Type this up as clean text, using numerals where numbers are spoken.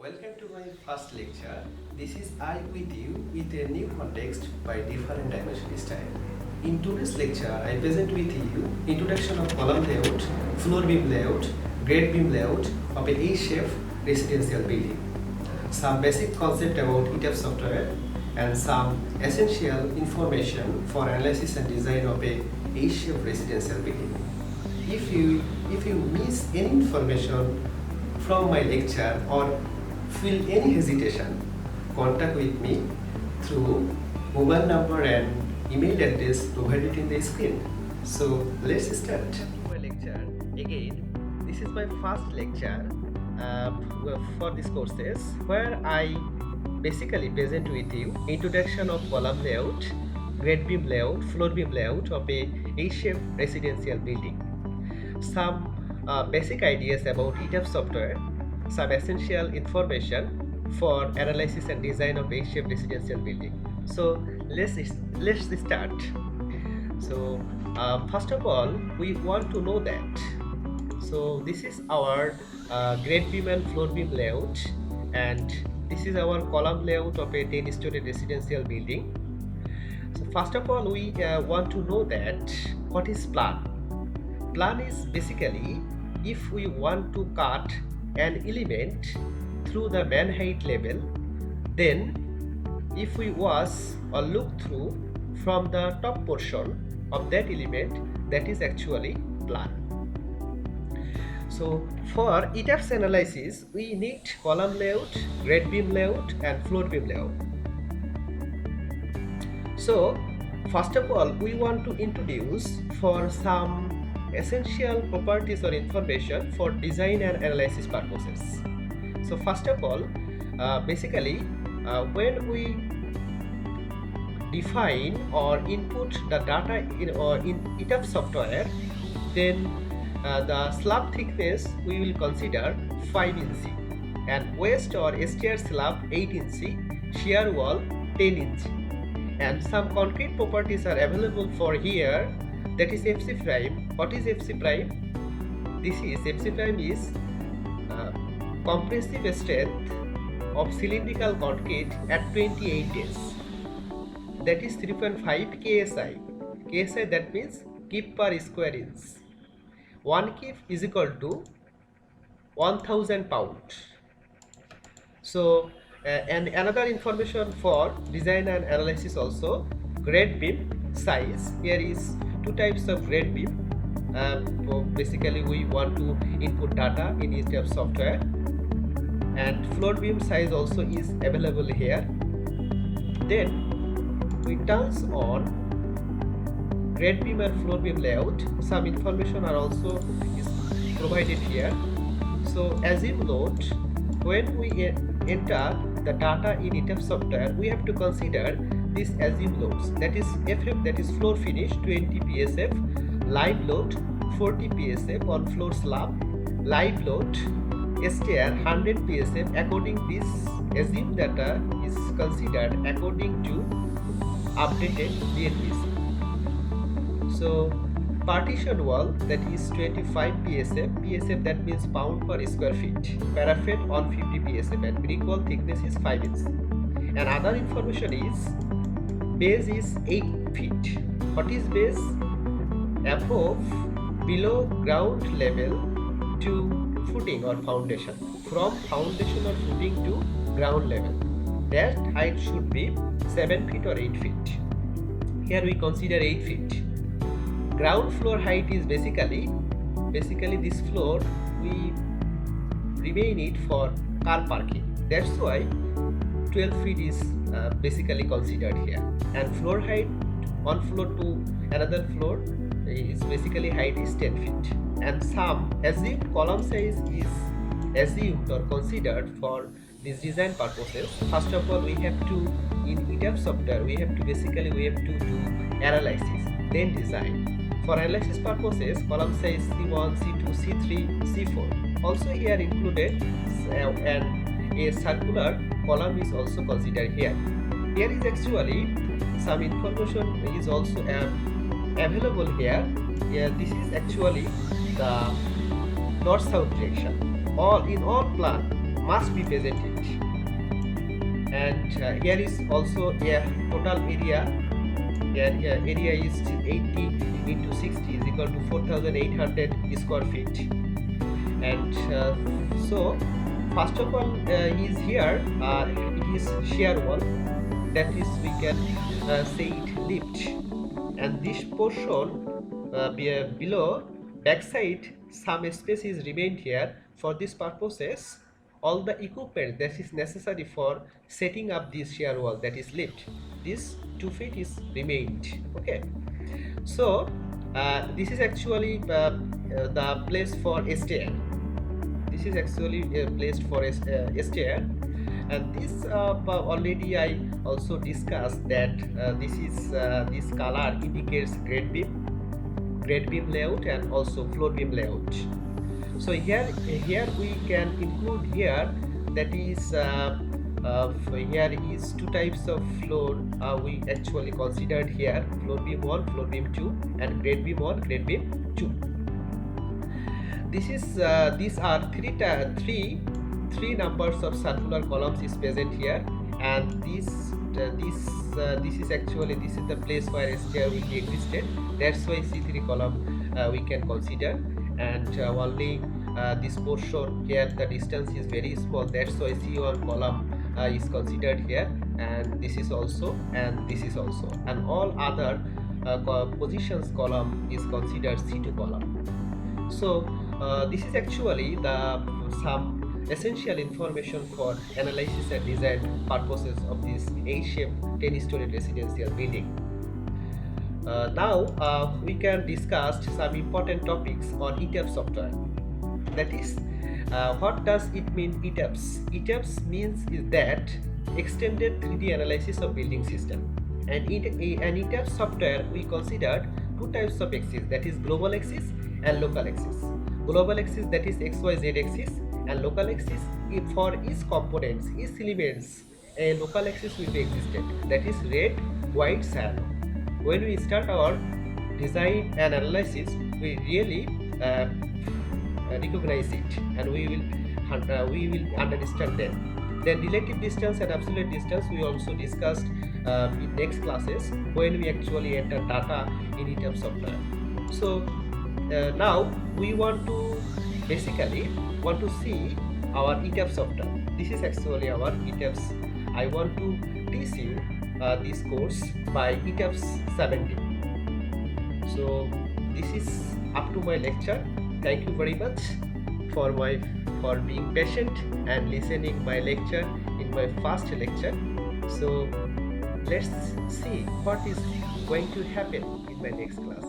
Welcome to my first lecture. This is I with you with a new context by different dimension style. In today's lecture, I present with you introduction of column layout, floor beam layout, grade beam layout of a A-shaped residential building. Some basic concept about ETAP software and some essential information for analysis and design of a A-shaped residential building. If you miss any information from my lecture or feel any hesitation, contact with me through mobile number and email address provided in the screen. So let's start. My lecture again. This is my first lecture for these courses where I basically present with you introduction of column layout, grade beam layout, floor beam layout of a A-shaped residential building. Some basic ideas about ETAP software, some essential information for analysis and design of A-shaped residential building. So let's start. So first of all, we want to know that. So this is our grade beam and floor beam layout, and this is our column layout of a 10-story residential building. So first of all, we want to know that what is plan. Plan is basically if we want to cut an element through the man height level, then if we was or look through from the top portion of that element, that is actually plan. So for ETAPS analysis, we need column layout, grade beam layout and floor beam layout. So first of all, we want to introduce for some essential properties or information for design and analysis purposes. So first of all, basically when we define or input the data in ETAP software, then the slab thickness we will consider 5 inch and waist or STR slab 8 inch, shear wall 10 inch, and some concrete properties are available for here. That is FC prime. What is FC prime? This is FC prime is compressive strength of cylindrical concrete at 28 days. That is 3.5 KSI. KSI, that means kip per square inch. 1 kip is equal to 1000 pounds. So and another information for design and analysis also, grade beam size. Here is two types of grade beam. So basically we want to input data in ETAP software, and floor beam size also is available here. Then we turns on grade beam and floor beam layout. Some information are also is provided here. So assume load, when we enter the data in ETAP software, we have to consider this assume loads, that is FF, that is floor finish 20 psf, live load 40 psf on floor slab, live load STR 100 psf. According this assume data is considered according to updated DNPC. So partition wall, that is 25 psf, that means pound per square feet, parapet on 50 psf, and brick wall thickness is 5 inch. And other information is base is 8 feet. What is base? Above, below ground level to footing or foundation. From foundation or footing to ground level, that height should be 7 feet or 8 feet. Here we consider 8 feet. Ground floor height is basically this floor we remain it for car parking. That's why 12 feet is basically considered here, and floor height one floor to another floor is basically height is 10 feet. And some assumed column size is assumed or considered for these design purposes. First of all, we have to in ETAP software we have to do analysis, then design. For analysis purposes, column size C1, C2, C3, C4 also here included, and a circular column is also considered here. Here is actually some information is also available here. This is actually the north-south direction. In all plan must be presented. And here is also a total area. Here area is 80 into 60 is equal to 4800 square feet. And so first of all is here it is shear wall, that is we can say it lift, and this portion below backside some space is remained here. For this purposes all the equipment that is necessary for setting up this shear wall, that is lift, this 2 feet is remained. Okay, so this is actually the place for stair. This is actually placed for a stair, and this already I also discussed that this color indicates grade beam layout and also floor beam layout. So here we can include here, that is here is two types of floor we actually considered here: floor beam 1, floor beam 2, and grade beam 1, grade beam 2. This is these are three numbers of circular columns is present here, and this is actually, this is the place where stair will be existed. That's why C3 column we can consider, and only this portion here the distance is very small, that's why C1 column is considered here, and this is also, and this is also, and all other positions column is considered C2 column. So this is actually the some essential information for analysis and design purposes of this A-shaped 10-story residential building. Now we can discuss some important topics on ETABS software. That is, what does it mean, ETABS? ETABS means is that extended 3D analysis of building system. And an ETABS software we considered two types of axis, that is global axis and local axis. Global axis, that is XYZ axis, and local axis for each components, each elements, a local axis will be existed, that is red, white, cyan. When we start our design and analysis, we really recognize it, and we will understand them. Then relative distance and absolute distance we also discussed in next classes when we actually enter data in ETABS software. So now we want to basically see our ETABS software. This is actually our ETABS. I want to teach you this course by ETABS 17. So this is up to my lecture. Thank you very much for being patient and listening my lecture in my first lecture. So let's see what is going to happen in my next class.